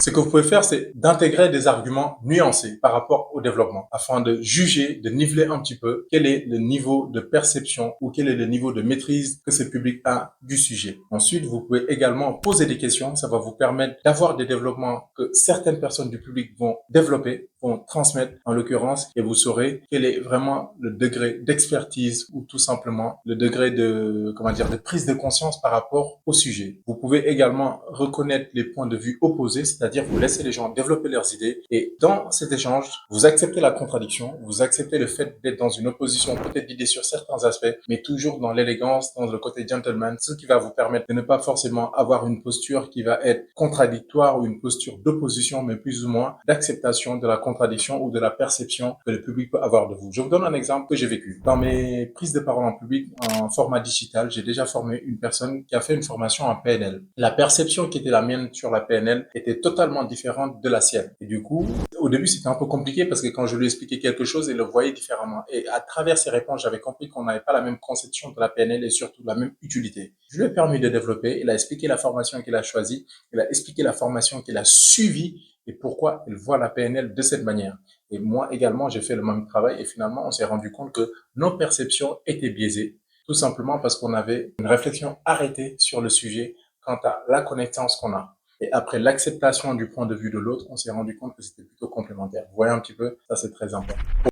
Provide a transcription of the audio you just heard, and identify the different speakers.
Speaker 1: Ce que vous pouvez faire, c'est d'intégrer des arguments nuancés par rapport au développement afin de juger, de niveler un petit peu quel est le niveau de perception ou quel est le niveau de maîtrise que ce public a du sujet. Ensuite, vous pouvez également poser des questions. Ça va vous permettre d'avoir des développements que certaines personnes du public vont développer, vont transmettre en l'occurrence, et vous saurez quel est vraiment le degré d'expertise ou tout simplement le degré de, de prise de conscience par rapport au sujet. Vous pouvez également reconnaître les points de vue opposés, c'est-à-dire vous laissez les gens développer leurs idées et dans cet échange, vous acceptez la contradiction, vous acceptez le fait d'être dans une opposition peut-être d'idées sur certains aspects, mais toujours dans l'élégance, dans le côté gentleman, ce qui va vous permettre de ne pas forcément avoir une posture qui va être contradictoire ou une posture d'opposition, mais plus ou moins d'acceptation de la contradiction ou de la perception que le public peut avoir de vous. Je vous donne un exemple que j'ai vécu. Dans mes prises de parole en public en format digital, j'ai déjà formé une personne qui a fait une formation en PNL. La perception qui était la mienne sur la PNL était totalement différente de la sienne. Et du coup, au début, c'était un peu compliqué parce que quand je lui expliquais quelque chose, il le voyait différemment. Et à travers ses réponses, j'avais compris qu'on n'avait pas la même conception de la PNL et surtout la même utilité. Je lui ai permis de développer. Il a expliqué la formation qu'il a choisie. Il a expliqué la formation qu'il a suivie et pourquoi il voit la PNL de cette manière. Et moi également, j'ai fait le même travail et finalement, on s'est rendu compte que nos perceptions étaient biaisées, tout simplement parce qu'on avait une réflexion arrêtée sur le sujet quant à la connaissance qu'on a. Et après l'acceptation du point de vue de l'autre, on s'est rendu compte que c'était plutôt complémentaire. Vous voyez un petit peu, ça c'est très important.